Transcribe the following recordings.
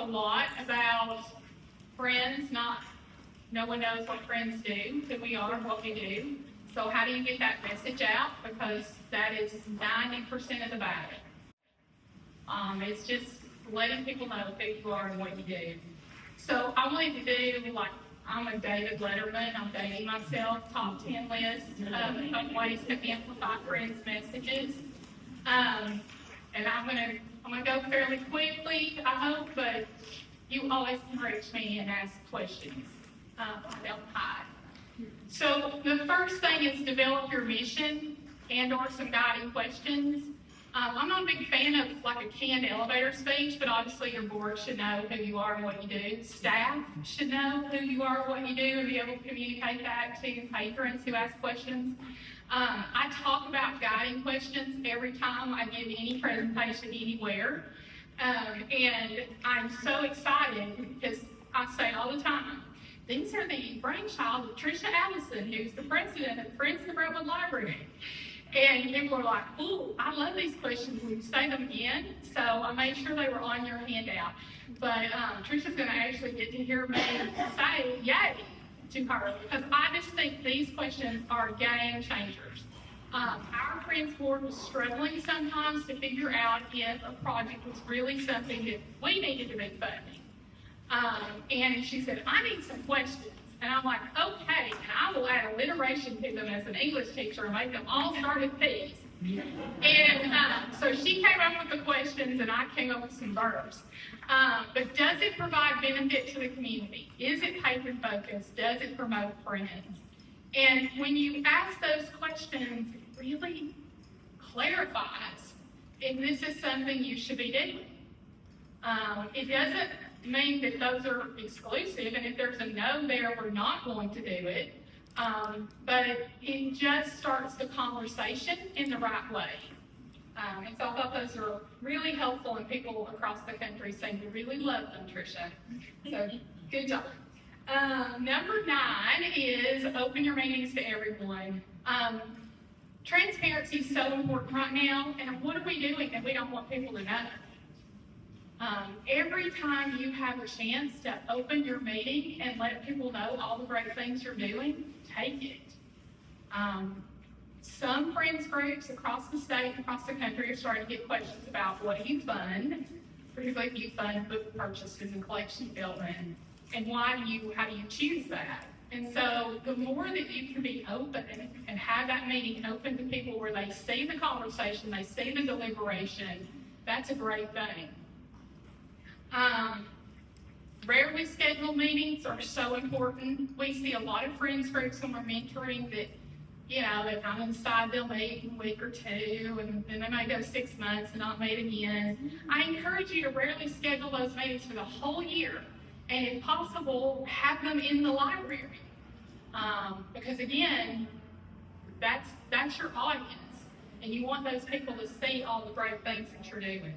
lot about friends, no one knows what friends do, who we are, what we do. So how do you get that message out? Because that is 90% of the battle. It's just letting people know who you are and what you do. So I wanted to do, like, I'm a David Letterman, I'm dating myself, top 10 list of ways to amplify friends' messages. And I'm gonna go fairly quickly, I hope, but you always can reach me and ask questions. I don't hide. So the first thing is develop your mission and/or some guiding questions. I'm not a big fan of like a canned elevator speech, but obviously your board should know who you are and what you do. Staff should know who you are and what you do and be able to communicate that to patrons who ask questions. I talk about guiding questions every time I give any presentation anywhere. And I'm so excited because I say all the time, these are the brainchild of Tricia Allison, who's the president of Friends of the Brentwood Library. And people were like, ooh, I love these questions. Will you say them again? So I made sure they were on your handout. But Tricia's going to actually get to hear me say yay to her, because I just think these questions are game changers. Our Friends Board was struggling sometimes to figure out if a project was really something that we needed to be funding. And she said, I need some questions. And I'm like, okay, and I will add alliteration to them as an English teacher and make them all start with P's. And so she came up with the questions and I came up with some verbs. But does it provide benefit to the community? Is it patron focused? Does it promote friends? And when you ask those questions, it really clarifies if this is something you should be doing. It doesn't mean that those are exclusive, and if there's a no there, we're not going to do it. But it just starts the conversation in the right way. And so I thought those are really helpful, and people across the country seem to really love them, Tricia. So good job. Number 9 is open your meetings to everyone. Transparency is so important right now, and what are we doing that we don't want people to know? Every time you have a chance to open your meeting and let people know all the great things you're doing, take it. Some friends groups across the state, across the country are starting to get questions about what do you fund, particularly if you fund book purchases and collection building, and how do you choose that? And so the more that you can be open and have that meeting open to people where they see the conversation, they see the deliberation, that's a great thing. Rarely scheduled meetings are so important. We see a lot of friends groups when we're mentoring that, they kind of decide they'll meet in a week or two, and then they might go 6 months and not meet again. I encourage you to rarely schedule those meetings for the whole year, and if possible, have them in the library. Because again, that's your audience, and you want those people to see all the great things that you're doing.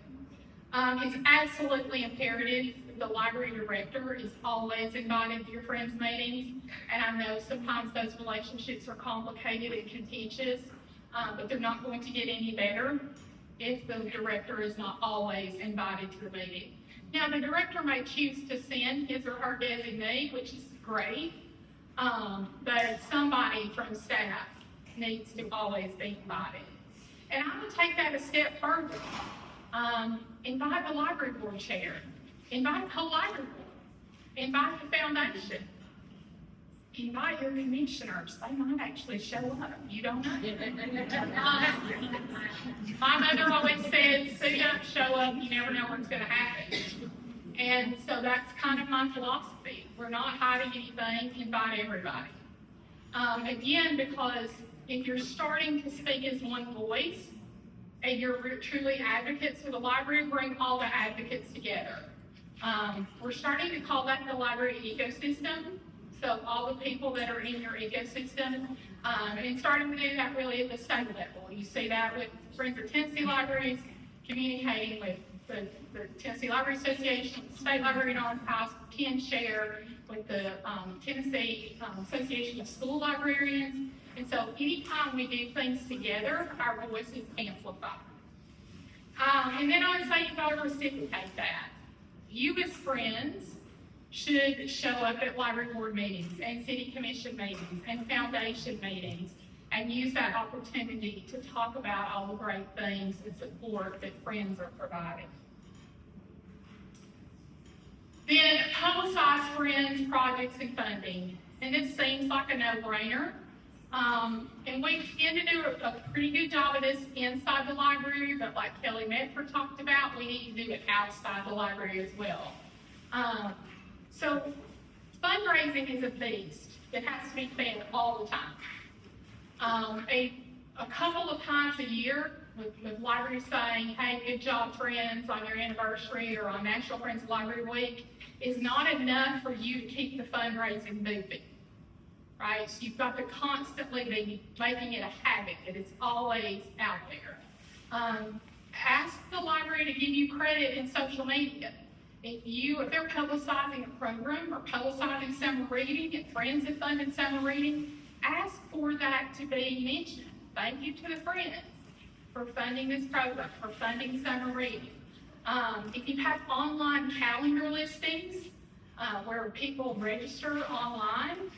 It's absolutely imperative the library director is always invited to your friends' meetings. And I know sometimes those relationships are complicated and contentious, but they're not going to get any better if the director is not always invited to the meeting. Now, the director may choose to send his or her designee, which is great, but somebody from staff needs to always be invited. And I would take that a step further. Invite the library board chair, invite the whole library board, invite the foundation, invite your commissioners. They might actually show up. You don't know. My mother always said, suit up, show up, you never know what's going to happen. And so that's kind of my philosophy. We're not hiding anything, invite everybody. Again, because if you're starting to speak as one voice, and you're truly advocates for the library, bring all the advocates together. We're starting to call that the library ecosystem. So all the people that are in your ecosystem, and starting to do that really at the state level. You see that with Friends of Tennessee Libraries, communicating with the Tennessee Library Association, the State Library and Archives, TNShare, with the Tennessee Association of School Librarians. And so anytime we do things together, our voices amplify. And then I would say you've got to reciprocate that. you as friends should show up at library board meetings and city commission meetings and foundation meetings and use that opportunity to talk about all the great things and support that friends are providing. Then publicize friends, projects, and funding. And this seems like a no-brainer. And we tend to do a pretty good job of this inside the library, but like Kelly Medford talked about, we need to do it outside the library as well. So fundraising is a beast. It has to be fed all the time. A couple of times a year, with libraries saying, hey, good job, friends, on your anniversary or on National Friends Library Week, is not enough for you to keep the fundraising moving, right? So you've got to constantly be making it a habit that it's always out there. Ask the library to give you credit in social media. If they're publicizing a program or publicizing summer reading and friends have funded summer reading, ask for that to be mentioned. Thank you to the friends for funding this program, for funding summer reading. If you have online calendar listings where people register online,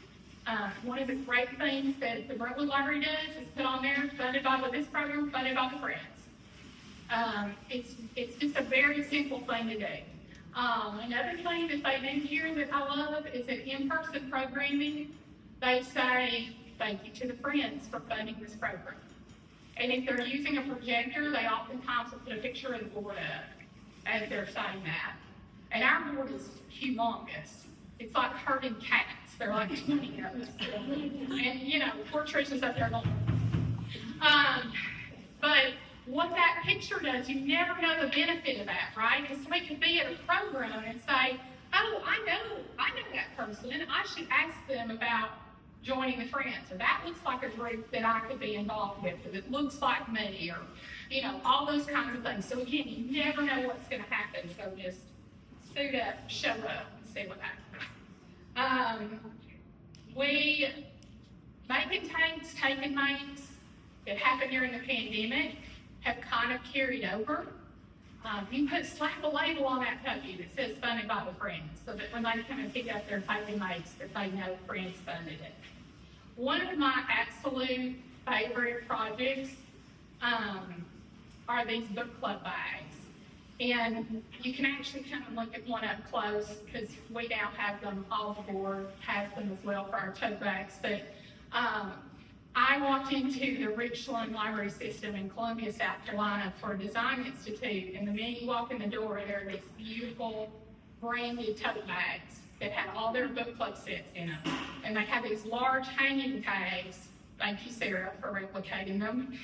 one of the great things that the Brentwood Library does is put on there, funded by this program, funded by the friends. It's just a very simple thing to do. Another thing that they do here that I love is that in-person programming, they say, thank you to the friends for funding this program. And if they're using a projector, they oftentimes will put a picture of the board up as they're saying that. And our board is humongous. It's like herding cats. They're like 20 of us. And, poor Tricia's up there going. But what that picture does, you never know the benefit of that, right? Because somebody could be at a program and say, oh, I know that person. I should ask them about joining the friends, or that looks like a group that I could be involved with, or that looks like me, or, all those kinds of things. So again, you never know what's going to happen, so just suit up, show up, and see what happens. We making tanks, taking makes that happened during the pandemic have kind of carried over. You can slap a label on that cookie that says funded by the friends, so that when they come and pick up their taking makes, that they know friends funded it. One of my absolute favorite projects are these book club bags. And you can actually come and look at one up close because we now have them, all the board has them as well for our tote bags. But I walked into the Richland Library System in Columbia, South Carolina for a design institute. And the minute you walk in the door, there are these beautiful branded tote bags that have all their book club sets in them. And they have these large hanging tags. Thank you, Sarah, for replicating them.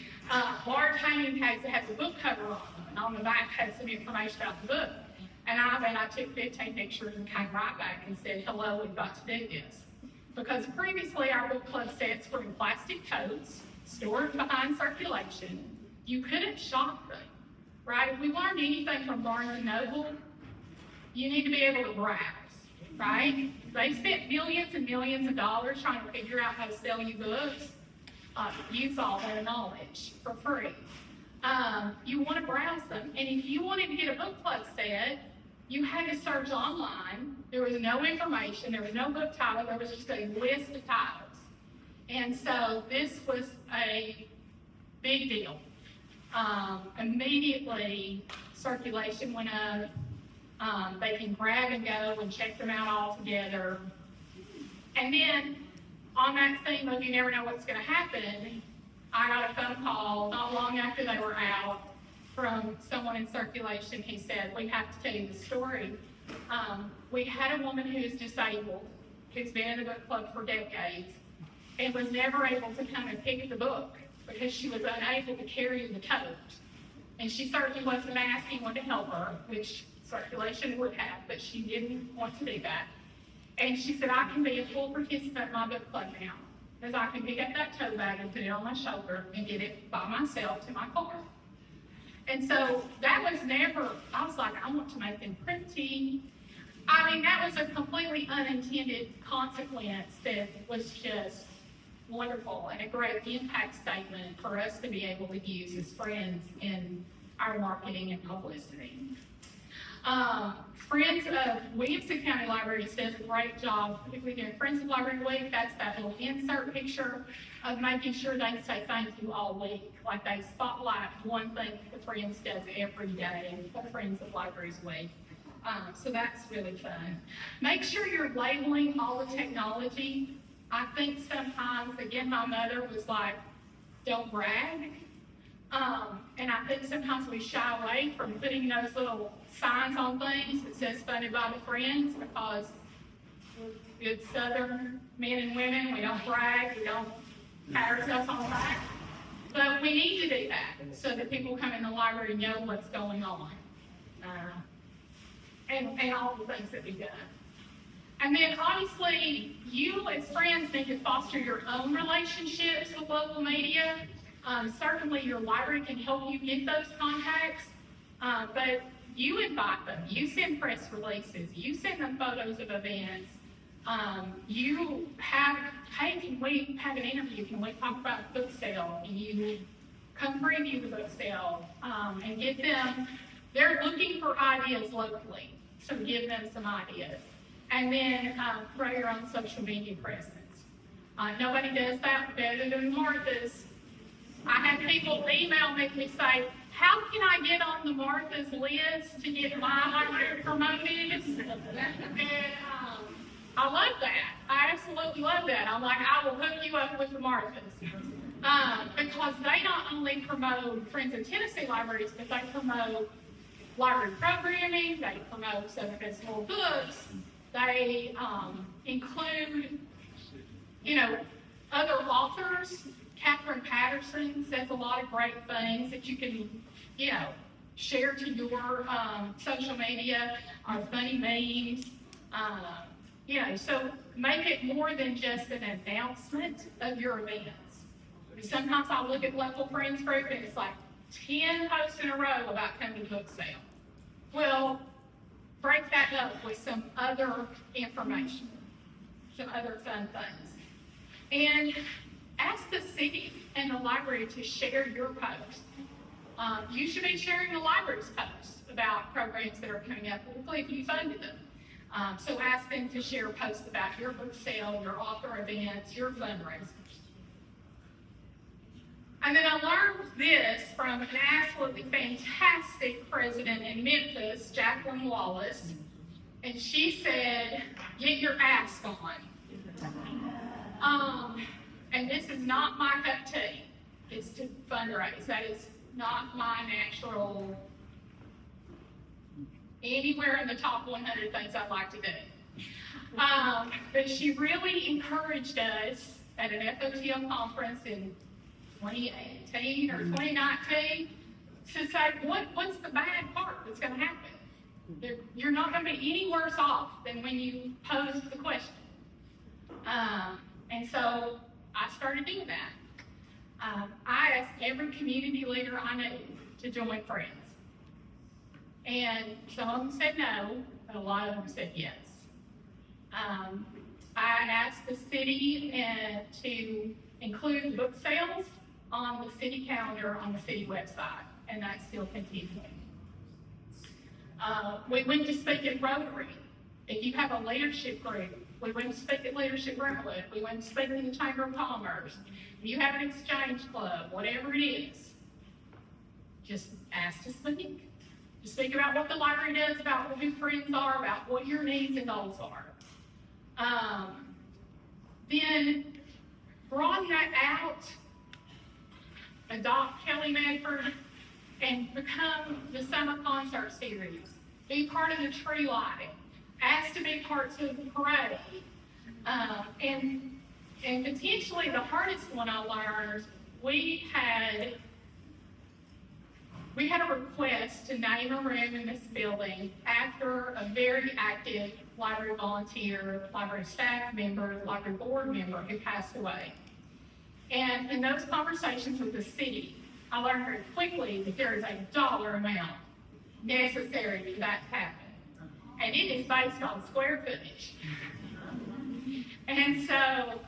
Large hanging tags that have the book cover on them. And on the back has some information about the book. And I took 15 pictures and came right back and said, hello, we've got to do this. Because previously our book club sets were in plastic totes, stored behind circulation. You couldn't shop them, right? If we learned anything from Barnes & Noble, you need to be able to browse, right? They spent millions and millions of dollars trying to figure out how to sell you books. Use all their knowledge for free. You want to browse them. And if you wanted to get a book club set, you had to search online. There was no information. There was no book title. There was just a list of titles. And so this was a big deal. Immediately, circulation went up. They can grab and go and check them out all together. And then, on that theme of you never know what's going to happen, I got a phone call not long after they were out from someone in circulation. He said, we have to tell you the story. We had a woman who is disabled, who's been in the book club for decades, and was never able to come and pick the book because she was unable to carry the tote. And she certainly wasn't asking one to help her, which circulation would have, but she didn't want to do that. And she said, I can be a full participant in my book club now, because I can pick up that tote bag and put it on my shoulder and get it by myself to my car. And so that was never, I was like, I want to make them pretty. I mean, that was a completely unintended consequence that was just wonderful and a great impact statement for us to be able to use as friends in our marketing and publicity. Friends of Williamson County Libraries does a great job, particularly during Friends of Library Week. That's that little insert picture of making sure they say thank you all week. Like they spotlight one thing the Friends does every day for Friends of Libraries Week. So that's really fun. Make sure you're labeling all the technology. I think sometimes, again, my mother was like, don't brag. And I think sometimes we shy away from putting those little signs on things that says funded by the Friends because we're good Southern men and women. We don't brag. We don't pat ourselves on the back. But we need to do that so that people come in the library and know what's going on. And all the things that we've done. And then obviously, you as friends need to foster your own relationships with local media. Certainly your library can help you get those contacts, but you invite them. You send press releases. You send them photos of events. You have, hey, can we have an interview? Can we talk about book sale? And you come preview the book sale and get them. They're looking for ideas locally, so give them some ideas. And then grow your own social media presence. Nobody does that better than Martha's. I had people email me say, how can I get on the Martha's list to get my library promoted? And I love that. I absolutely love that. I'm like, I will hook you up with the Martha's. Because they not only promote Friends of Tennessee libraries, but they promote library programming, they promote Southern Festival of Books, they include, other authors. Catherine Patterson says a lot of great things that you can, share to your social media, or funny memes. So make it more than just an announcement of your events. Sometimes I'll look at local friends group and it's like 10 posts in a row about coming to book sale. Well, break that up with some other information, some other fun things. And ask the city and the library to share your posts. You should be sharing the library's posts about programs that are coming up, particularly if you funded them. So ask them to share posts about your book sale, your author events, your fundraisers. And then I learned this from an absolutely fantastic president in Memphis, Jacqueline Wallace, and she said, get your ask on. And this is not my cup of tea. It's to fundraise. That is not my natural, anywhere in the top 100 things I'd like to do. But she really encouraged us at an FOTL conference in 2018 or 2019 to say, what's the bad part that's going to happen? You're not going to be any worse off than when you posed the question. And so I started doing that. I asked every community leader I knew to join Friends. And some of them said no, but a lot of them said yes. I asked the city to include book sales on the city calendar on the city website, and that's still continuing. We went to speak at Rotary. If you have a leadership group, we went to speak at Leadership Brentwood. We went to speak in the Chamber of Commerce. If you have an exchange club, whatever it is, just ask to speak. Just speak about what the library does, about who Friends are, about what your needs and goals are. Then broaden that out, adopt Kelly Medford, and become the summer concert series. Be part of the tree lighting. Ask to be parts of the parade. And potentially the hardest one I learned, we had a request to name a room in this building after a very active library volunteer, library staff member, library board member who passed away. And in those conversations with the city, I learned very quickly that there is a dollar amount necessary for that to happen. And it is based on square footage. And so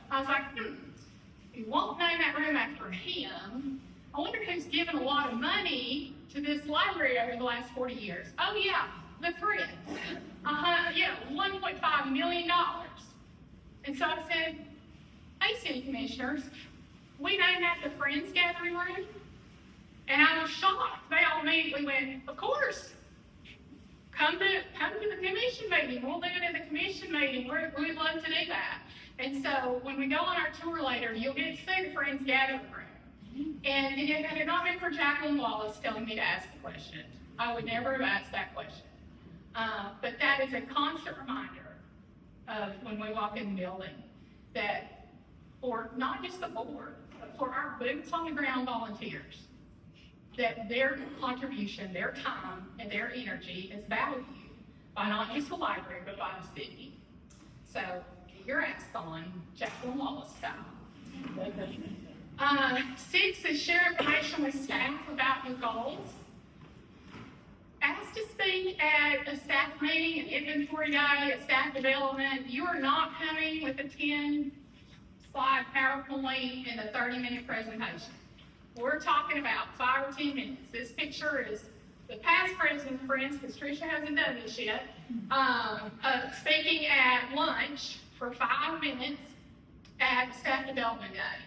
I was like, we won't name that room after him. I wonder who's given a lot of money to this library over the last 40 years. Oh yeah, the friends. $1.5 million. And so I said, hey, city commissioners, we named that the Friends Gathering Room. And I was shocked. They all immediately went, of course. Come to the commission meeting. We'll do it at the commission meeting. We'd love to do that. And so when we go on our tour later, you'll get to see the Friends Gathering Room. And it had not been for Jacqueline Wallace telling me to ask the question, I would never have asked that question. But that is a constant reminder of when we walk in the building that for not just the board, but for our boots on the ground volunteers, that their contribution, their time, and their energy is valued by not just the library, but by the city. So get your ass on, Jacqueline Wallace style. 6 is share information with staff about your goals. Ask to speak at a staff meeting, an inventory day, a staff development. You are not coming with a 10-slide PowerPoint and a 30-minute presentation. We're talking about 5 or 10 minutes. This picture is the past president, for instance, Tricia hasn't done this yet, speaking at lunch for 5 minutes at staff development day.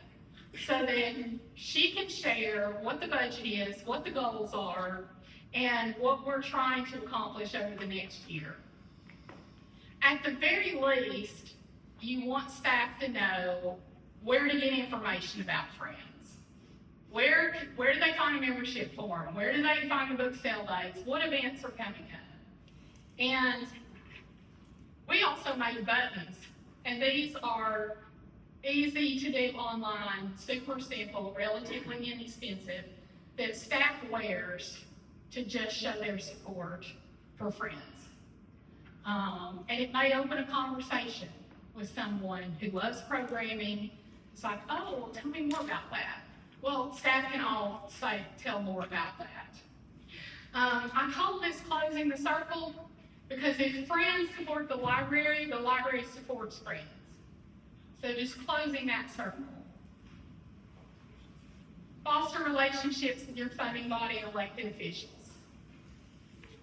So that she can share what the budget is, what the goals are, and what we're trying to accomplish over the next year. At the very least, you want staff to know where to get information about Friends. Where do they find a membership form? Where do they find the book sale dates? What events are coming up? And we also made buttons, and these are easy to do online, super simple, relatively inexpensive, that staff wears to just show their support for Friends. And it may open a conversation with someone who loves programming. It's like, oh, well, tell me more about that. Well, staff can all tell more about that. I call this closing the circle because if Friends support the library supports Friends. So just closing that circle. Foster relationships with your funding body and elected officials.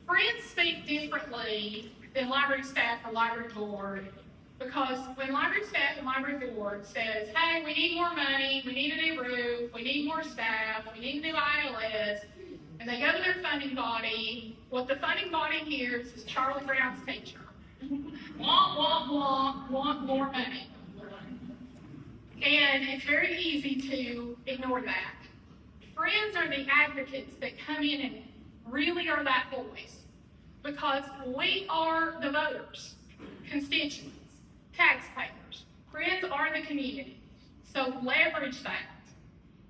Friends speak differently than library staff or library board because when library staff and library board says, hey, we need more money, we need a new roof, we need more staff, we need a new ILS, and they go to their funding body, what the funding body hears is Charlie Brown's teacher. Want more money. And it's very easy to ignore that. Friends are the advocates that come in and really are that voice because we are the voters, constituents, taxpayers. Friends are the community. So leverage that.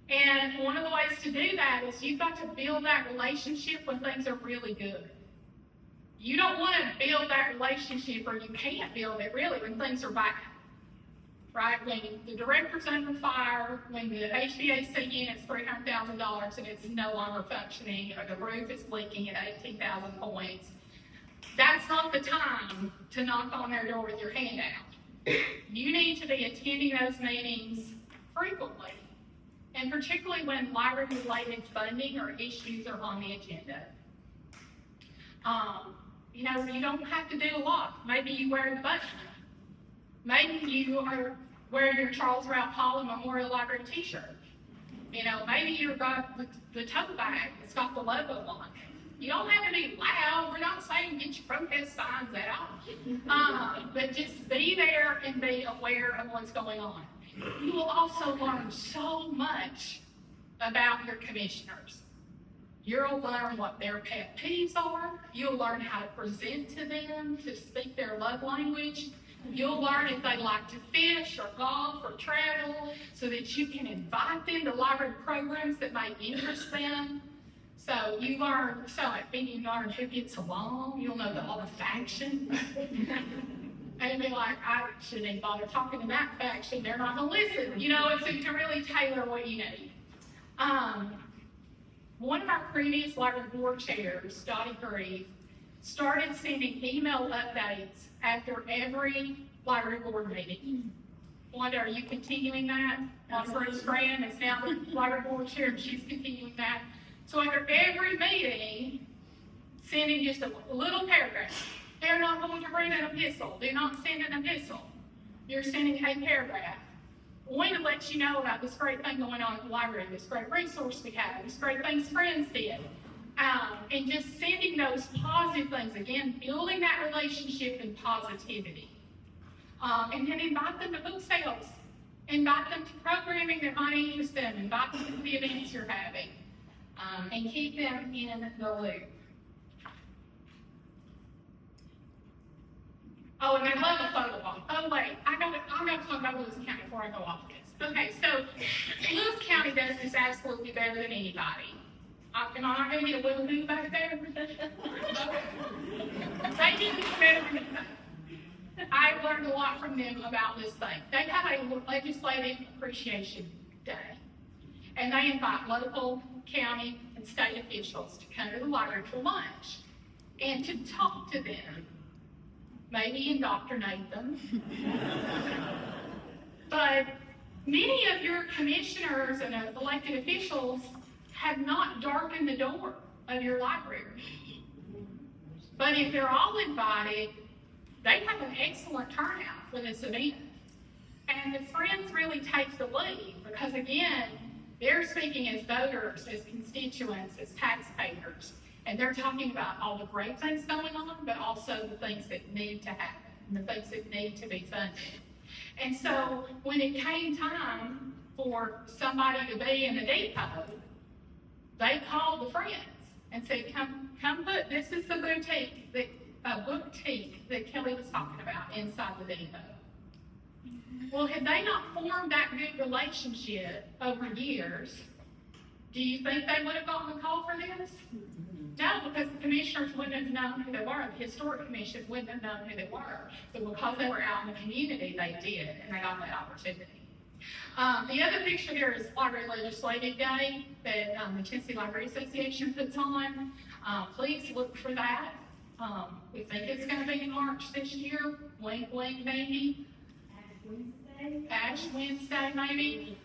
And one of the ways to do that is you've got to build that relationship when things are really good. You don't want to build that relationship, or you can't build it really when things are bad. Right? When the director's under fire, when the HVAC unit's $300,000 and it's no longer functioning, or the roof is leaking at 18,000 points, that's not the time to knock on their door with your hand out. You need to be attending those meetings frequently, and particularly when library-related funding or issues are on the agenda. You don't have to do a lot. Maybe you wear the button. Maybe you are wearing your Charles Ralph Holland Memorial Library t-shirt. Maybe you've got the tote bag that's got the logo on it. You don't have to be loud. We're not saying get your protest signs out. But just be there and be aware of what's going on. You will also learn so much about your commissioners. You'll learn what their pet peeves are. You'll learn how to present to them, to speak their love language. You'll learn if they like to fish or golf or travel so that you can invite them to library programs that may interest them. So you learn who gets along. You'll know all the factions. And be like, I shouldn't even bother talking to that faction. They're not going to listen. So you can really tailor what you need. One of our previous library board chairs, Dottie Grieve, started sending email updates after every library board meeting. Wanda, are you continuing that? Bruce Graham is now the library board chair, and she's continuing that. So after every meeting, sending just a little paragraph. They're not going to bring an epistle. Do not send an epistle. You're sending a paragraph. We want to let you know about this great thing going on at the library, this great resource we have, this great things friends did. And just sending those positive things, again, building that relationship and positivity. And then invite them to book sales. Invite them to programming that might interest them. Invite them to the events you're having. And keep them in the loop. Oh, and I love a photo op. Oh, wait, I'm going to talk about Lewis County before I go off this. Okay, so Lewis County does this absolutely better than anybody. Am I not going to get a woo-hoo back there? They do this better than anybody. I've learned a lot from them about this thing. They have a legislative appreciation day, and they invite local, county, and state officials to come to the library for lunch and to talk to them. Maybe indoctrinate them. But many of your commissioners and elected officials have not darkened the door of your library. But if they're all invited, they have an excellent turnout for this event. And the friends really take the lead because, again, they're speaking as voters, as constituents, as taxpayers. And they're talking about all the great things going on, but also the things that need to happen, and the things that need to be funded. And so when it came time for somebody to be in the depot, they called the friends and said, come put, this is the boutique that Kelly was talking about inside the depot. Well, had they not formed that good relationship over years, do you think they would have gotten a call for this? No, because the commissioners wouldn't have known who they were. The historic commission wouldn't have known who they were. But because they were out in the community, they did, and they got that opportunity. The other picture here is Library Legislative Day that the Tennessee Library Association puts on. Please look for that. We think it's going to be in March this year. Wink, wink, maybe. Ash Wednesday, maybe.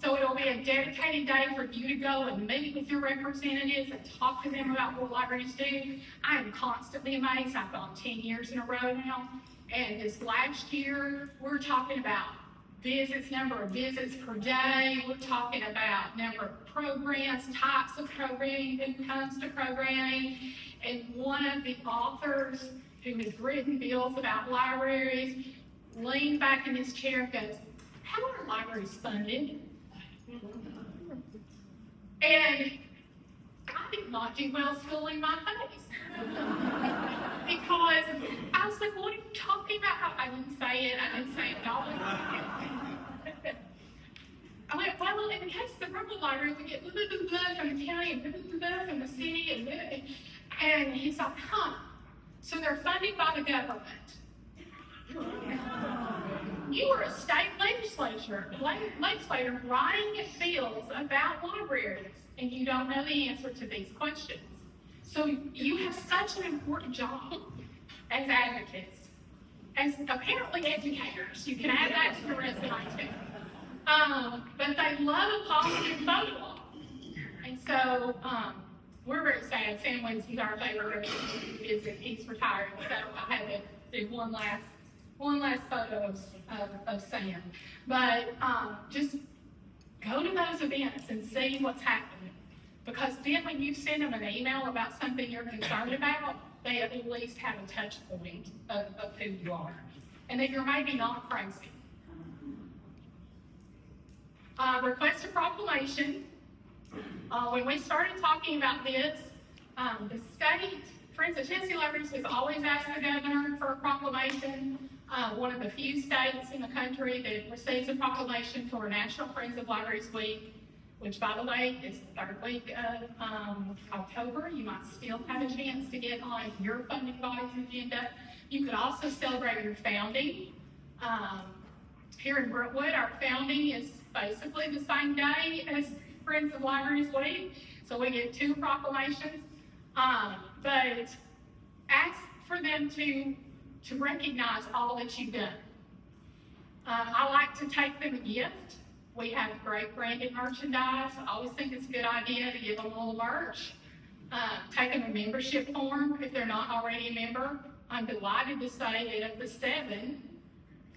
So it'll be a dedicated day for you to go and meet with your representatives and talk to them about what libraries do. I am constantly amazed. I've gone 10 years in a row now. And this last year, we're talking about visits, number of visits per day. We're talking about number of programs, types of programming, who comes to programming. And one of the authors who has written bills about libraries leaned back in his chair and goes, how are libraries funded? And I did not do well schooling my face. Because I was like, what are you talking about? I didn't say it at all. I went, well, in the case of the Rumble Library, we get blah, blah, blah, blah from the county and blah, blah, blah from the city. And he's like, so they're funded by the government. You are a state legislator writing bills about libraries, and you don't know the answer to these questions. So you have such an important job as advocates, as apparently educators. You can add that to your resume too. But they love a positive photo op. And so we're very sad. Sam Winston's our favorite visit. He's retired, so I had to do one last photo of Sam. But just go to those events and see what's happening. Because then when you send them an email about something you're concerned about, they at least have a touch point of who you are. And that you're maybe not crazy. Request a proclamation. When we started talking about this, the state, Friends of Tennessee Libraries has always asked the governor for a proclamation. One of the few states in the country that receives a proclamation for National Friends of Libraries Week, which, by the way, is the third week of October. You might still have a chance to get on your funding body's agenda. You could also celebrate your founding. Here in Brookwood, our founding is basically the same day as Friends of Libraries Week, so we get two proclamations. But ask for them to recognize all that you've done. I like to take them a gift We have great branded merchandise. I always think it's a good idea to give them a little merch. Take them a membership form if they're not already a member. I'm delighted to say that of the 7,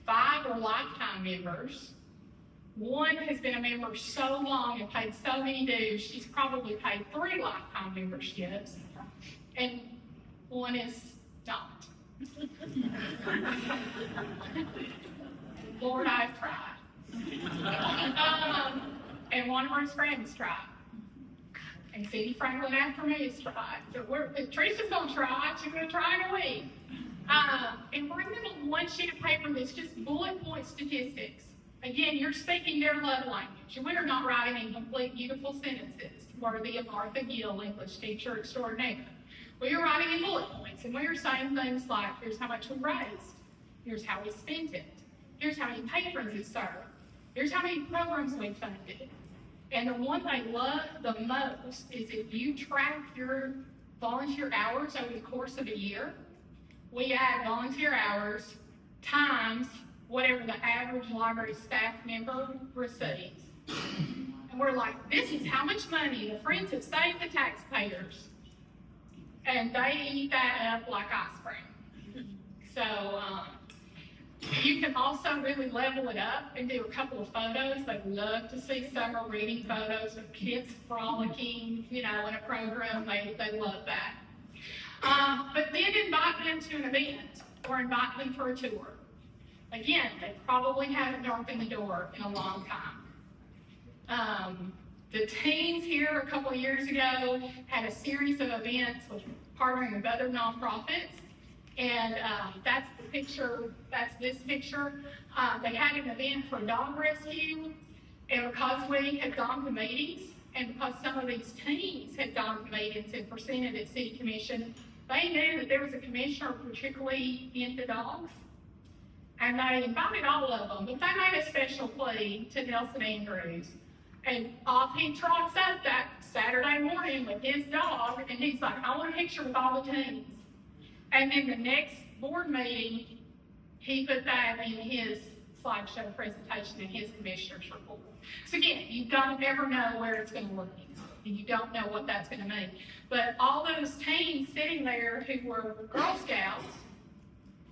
5 are lifetime members. 1 has been a member so long and paid so many dues, she's probably paid 3 lifetime memberships, and 1 is not. Lord, I've tried. And one of our friends tried. And Cindy Franklin after me has tried. So Teresa's going to try. She's going to try in a week. And bring them a 1 sheet of paper that's just bullet point statistics. Again, you're speaking their love language. We are not writing incomplete, beautiful sentences worthy of Martha Gill, English teacher extraordinaire. We are writing in bullet points, and we are saying things like, here's how much we raised. Here's how we spent it. Here's how many patrons it served. Here's how many programs we funded. And the one they love the most is if you track your volunteer hours over the course of a year, we add volunteer hours times whatever the average library staff member receives. And we're like, this is how much money the Friends have saved the taxpayers. And they eat that up like ice cream. So you can also really level it up and do a couple of photos. They love to see summer reading photos of kids frolicking, in a program. They love that. But then invite them to an event or invite them for a tour. Again, they probably haven't opened the door in a long time. The teens here a couple of years ago had a series of events with partnering with other nonprofits. And that's the picture, that's this picture. They had an event for dog rescue, and because we had gone to meetings, and because some of these teens had gone to meetings and presented at City Commission, they knew that there was a commissioner particularly into dogs, and they invited all of them, but they made a special plea to Nelson Andrews. And off he trots up that Saturday morning with his dog, and he's like, I want a picture with all the teens. And then the next board meeting, he put that in his slideshow presentation in his commissioner's report. So again, you don't ever know where it's going to lead, and you don't know what that's going to mean. But all those teens sitting there who were Girl Scouts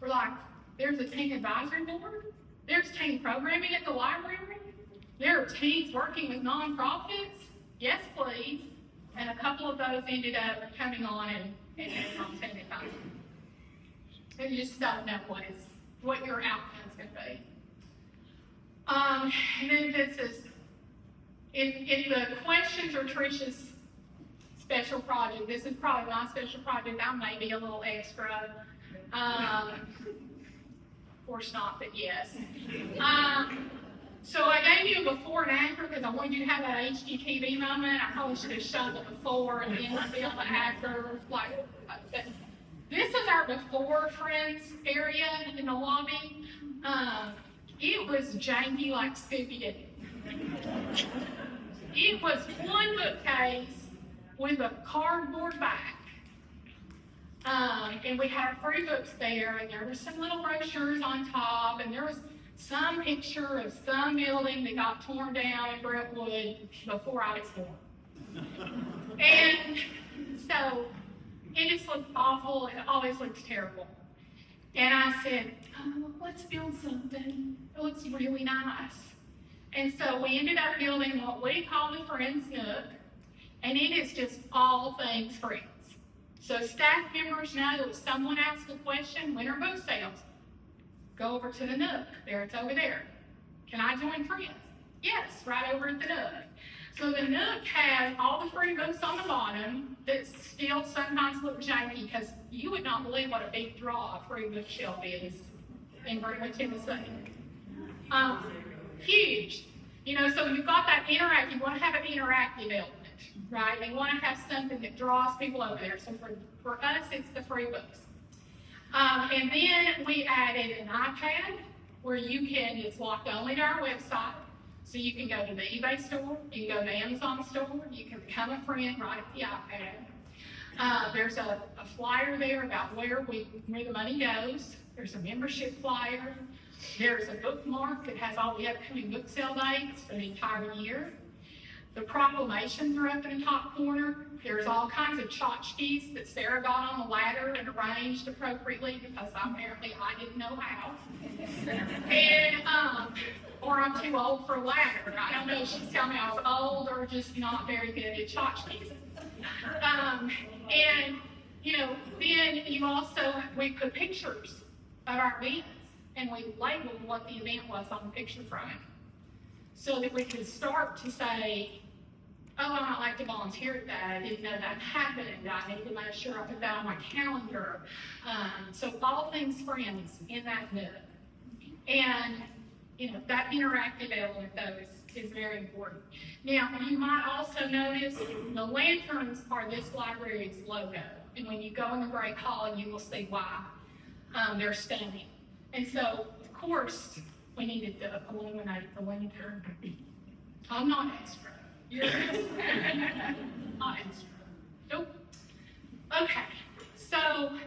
were like, there's a teen advisory board, there's teen programming at the library, there are teens working with nonprofits, yes please. And a couple of those ended up coming on and on advisory. And you just don't know what your outcome is going to be. And then this is, if the questions are Tricia's special project, this is probably my special project. I may be a little extra. Of course not, but yes. So I gave you a before and after because I wanted you to have that HGTV moment. I probably should have shown the before and then revealed the after. This is our before Friends area in the lobby. It was janky like Scooby-Doo. It was one bookcase with a cardboard back. And we had free books there, and there were some little brochures on top, and there was some picture of some building that got torn down in Brentwood before I was born. And so it just looked awful, and it always looks terrible. And I said, let's build something that looks really nice. And so we ended up building what we call the Friends Nook, and it is just all things Friends. So staff members know if someone asks a question, when are book sales? Go over to the Nook. There, it's over there. Can I join Friends? Yes, right over at the Nook. So the Nook has all the free books on the bottom that still sometimes look janky because you would not believe what a big draw a free bookshelf is in Brentwood, Tennessee. Huge. So you've got that you want to have an interactive element, right? You want to have something that draws people over there. So for us, it's the free books. And then we added an iPad where it's locked only to our website. So you can go to the eBay store, you can go to the Amazon store, you can become a friend right at the iPad. There's a flyer there about where the money goes. There's a membership flyer. There's a bookmark that has all the upcoming book sale dates for the entire year. The proclamations are up in the top corner. There's all kinds of tchotchkes that Sarah got on the ladder and arranged appropriately because apparently I didn't know how. And, or I'm too old for a ladder. I don't know if she's telling me I was old or just not very good at tchotchkes. And, you know, then you also, we put pictures of our events and we labeled what the event was on the picture frame so that we could start to say, oh, I might like to volunteer at that. I didn't know that happened. I need to make sure I put that on my calendar. So all things friends in that book. And, you know, that interactive element, though, is very important. Now, you might also notice the lanterns are this library's logo. And when you go in the Great Hall, you will see why they're standing. And so, of course, we needed to illuminate the lantern. I'm not extra. You're not extra. Nope. Okay. So,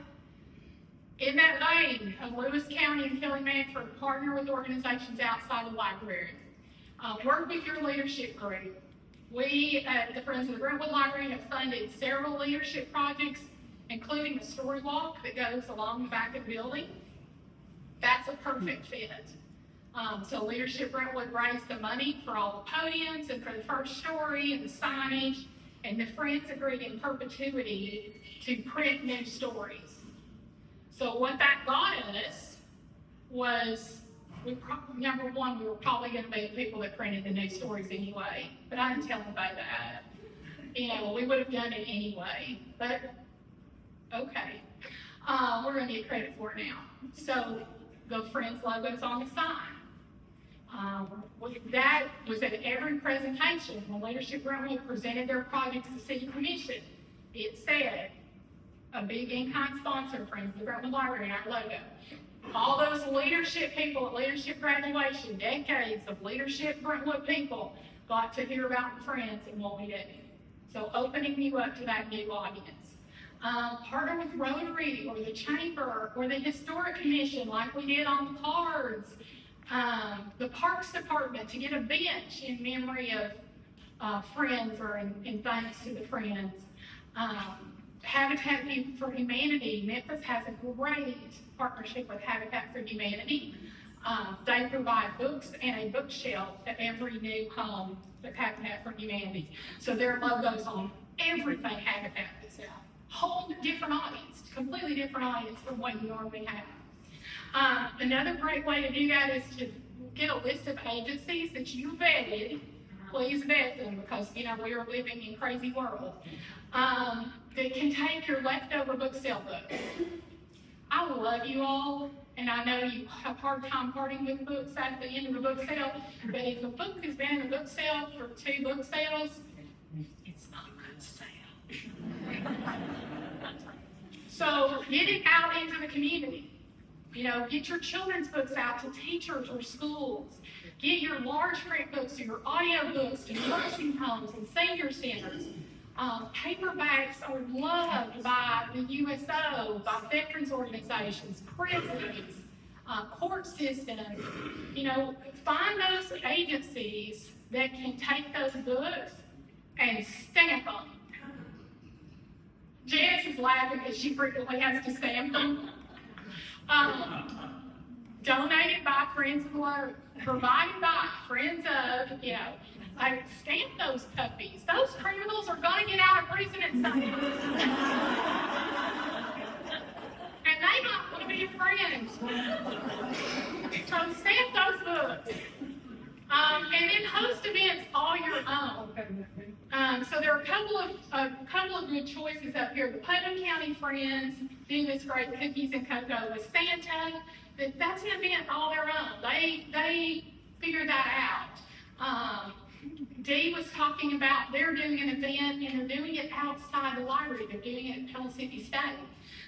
in that vein, Lewis County and Kelly Manford partner with organizations outside the library. Work with your leadership group. We at the Friends of the Brentwood Library have funded several leadership projects, including a story walk that goes along the back of the building. That's a perfect fit. So Leadership Brentwood raised the money for all the podiums and for the first story and the signage, and the Friends agreed in perpetuity to print new stories. So what that got us was, number one, we were probably going to be the people that printed the new stories anyway, but I didn't tell anybody that. You know, we would have done it anyway, but okay. We're going to get credit for it now. So the Friends logo's on the sign. That was at every presentation when Leadership Brentwood presented their project to the City Commission. It said, a big in-kind sponsor, Friends of the Brentwood Library, and our logo. All those leadership people at leadership graduation, decades of leadership Brentwood people got to hear about the Friends and what we did. So opening you up to that new audience. Partner with Rotary or the Chamber or the Historic Commission like we did on the cards. The Parks Department to get a bench in memory of Friends or in thanks to the Friends. Habitat for Humanity. Memphis has a great partnership with Habitat for Humanity. They provide books and a bookshelf at every new home with Habitat for Humanity. So their logo's on everything Habitat puts out. Whole different audience, completely different audience from what you normally have. Another great way to do that is to get a list of agencies that you vetted. Please vet them because, you know, we are living in a crazy world. That can take your leftover book sale books. I love you all, and I know you have a hard time parting with books at the end of the book sale, but if a book has been in a book sale for 2 book sales, it's not a good sale. So get it out into the community. You know, get your children's books out to teachers or schools. Get your large print books or your audio books to nursing homes and senior centers. Paperbacks are loved by the USO, by veterans organizations, prisons, court systems. You know, find those agencies that can take those books and stamp them. Janice is laughing because she frequently has to stamp them. Donated by Friends of the Library, provided by Friends of, you know, like stamp those puppies. Those criminals are going to get out of prison at some point. And they don't want to be friends. So stamp those books. And then host events all your own. So there are a couple of good choices up here. The Putnam County Friends do this great cookies and cocoa with Santa. That's an event all their own. They figure that out. Dee was talking about they're doing an event and they're doing it outside the library. They're doing it at Pellissippi State.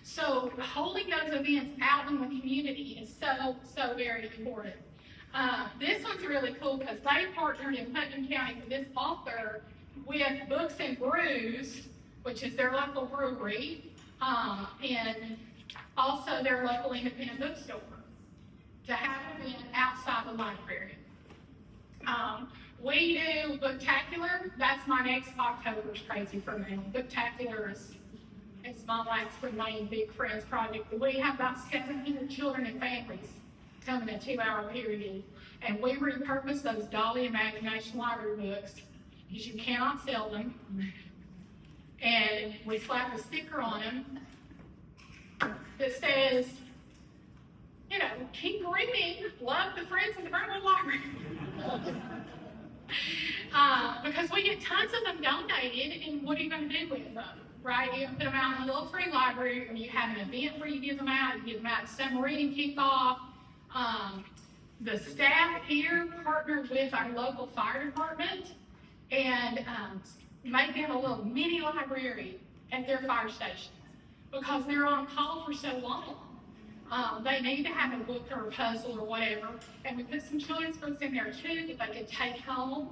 So holding those events out in the community is so very important. This one's really cool because they partnered in Putnam County for this author with Books and Brews, which is their local brewery, and also their local independent bookstore. to have an event outside the library. We do Booktacular. That's my next October's crazy for me. Booktacular is my last main big friends project. We have about 700 children and families come in a 2-hour period. And we repurpose those Dolly Imagination Library books because you cannot sell them. And we slap a sticker on them that says, you know, keep reading, love the friends in the Brentwood Library. Because we get tons of them donated, and what are you going to do with them, right? You put them out in a little free library, or you have an event where you give them out. You give them out at summer reading kickoff. The staff here partnered with our local fire department and made them a little mini library at their fire stations because they're on call for so long. They need to have a book or a puzzle or whatever, and we put some children's books in there too that they could take home.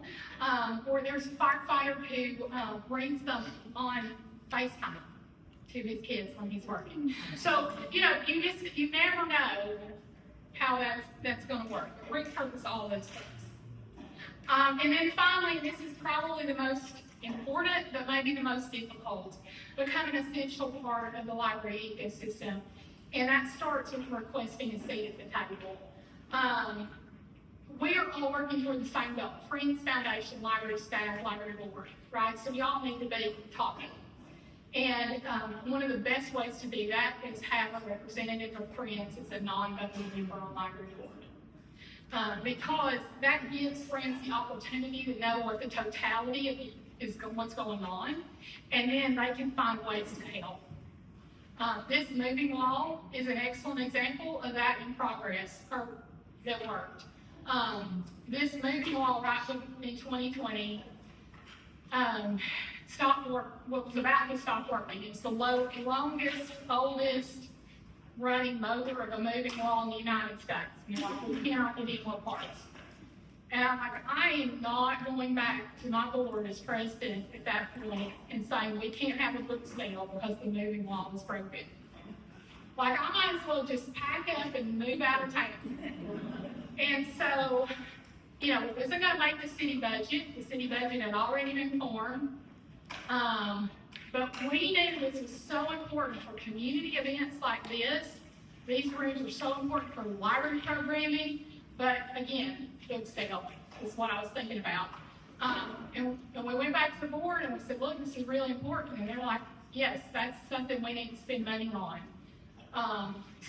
Or there's a firefighter who brings them on FaceTime to his kids when he's working. So, you know, you never know how that's going to work. Repurpose all those things. And then finally, this is probably the most important, but maybe the most difficult, become an essential part of the library ecosystem. And that starts with requesting a seat at the table. We are all working toward the same goal: Friends Foundation, library staff, library board, right? So we all need to be talking. And one of the best ways to do that is have a representative of Friends as a non-voting member on library board. Because that gives Friends the opportunity to know what the totality is what's going on, and then they can find ways to help. This moving wall is an excellent example of that in progress, or that worked. This moving wall right in 2020 stopped work. What was about to stop working. It's the longest, oldest running motor of a moving wall in the United States. You know, like, we cannot get any more parts. And I'm like, I am not going back to my board as president at that point and saying we can't have a book sale because the moving wall is broken. Like, I might as well just pack up and move out of town. And so, you know, it wasn't going to make the city budget. The city budget had already been formed. But we knew this was so important for community events like this. These rooms are so important for library programming. But again, book sale is what I was thinking about. And we went back to the board and we said, look, this is really important. And they're like, yes, that's something we need to spend money on.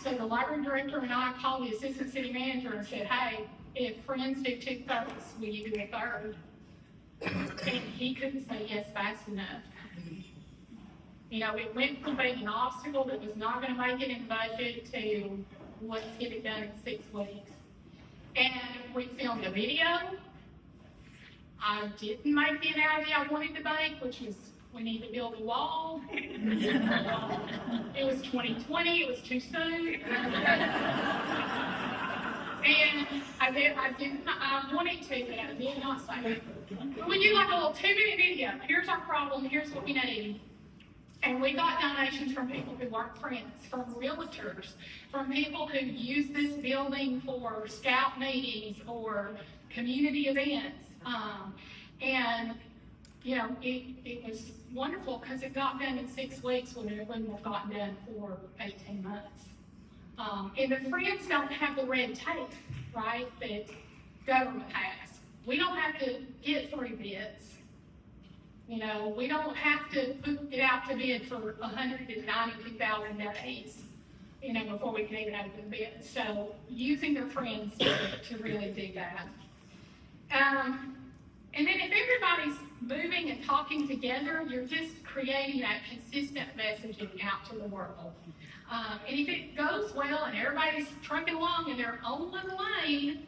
So the library director and I called the assistant city manager and said, hey, if Friends do 2/3, will you do 1/3? And he couldn't say yes fast enough. You know, it went from being an obstacle that was not going to make it in the budget to let's get it done in 6 weeks. And we filmed a video. I didn't make the analogy I wanted to make, which was we need to build a wall. It was 2020, it was too soon. And I wanted to, but I did not say it. We do like a little 2-minute video. Here's our problem, here's what we need. And we got donations from people who weren't Friends, from realtors, from people who use this building for scout meetings or community events. And, you know, it was wonderful because it got done in 6 weeks when it wouldn't have gotten done for 18 months. And the Friends don't have the red tape, right, that government has. We don't have to get 3 bids. You know, we don't have to put it out to bid for 192,000 days, you know, before we can even open the bid. So using their Friends to really do that. And then if everybody's moving and talking together, you're just creating that consistent messaging out to the world. And if it goes well and everybody's trucking along in their own little lane,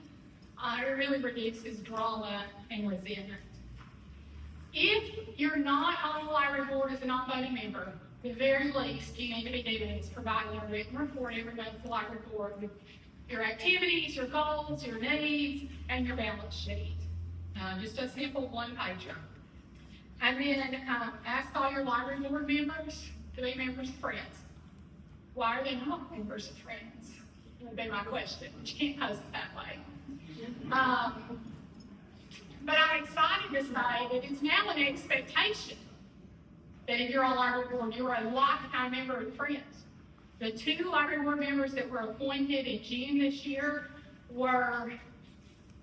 it really reduces drama and resentment. If you're not on the library board as a non-voting member, the very least you need to be doing is providing a written report every month to the library board with your activities, your goals, your needs, and your balance sheet. Just a simple 1-pager. And then ask all your library board members to be members of Friends. Why are they not members of Friends? That would be my question. You can't pose it that way. But I'm excited to say that it's now an expectation that if you're on library board, you're a lifetime member of Friends. The 2 library board members that were appointed in June this year were,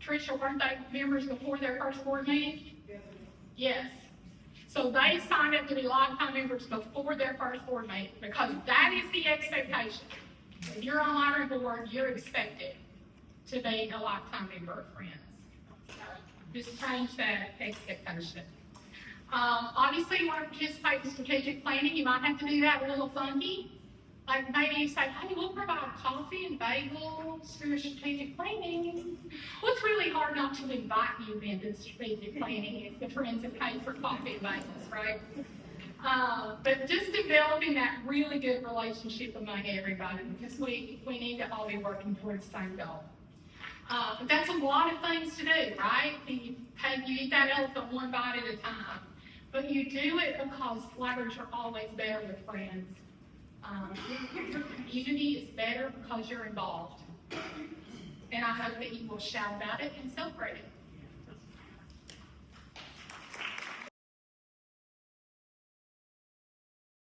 Tricia, weren't they members before their first board meeting? Yes. So they signed up to be lifetime members before their first board meeting, because that is the expectation. If you're on library board, you're expected to be a lifetime member of Friends. So just change that expectation. Obviously, you want to participate in strategic planning. You might have to do that a little funky. Like maybe you say, hey, we'll provide coffee and bagels for strategic planning. Well, it's really hard not to invite you into strategic planning if the friends have paid for coffee and bagels, right? But just developing that really good relationship among everybody, because we need to all be working towards the same goal. But that's a lot of things to do, right? You eat that elephant one bite at a time. But you do it because libraries are always better with friends. Your community is better because you're involved. And I hope that you will shout about it and celebrate it.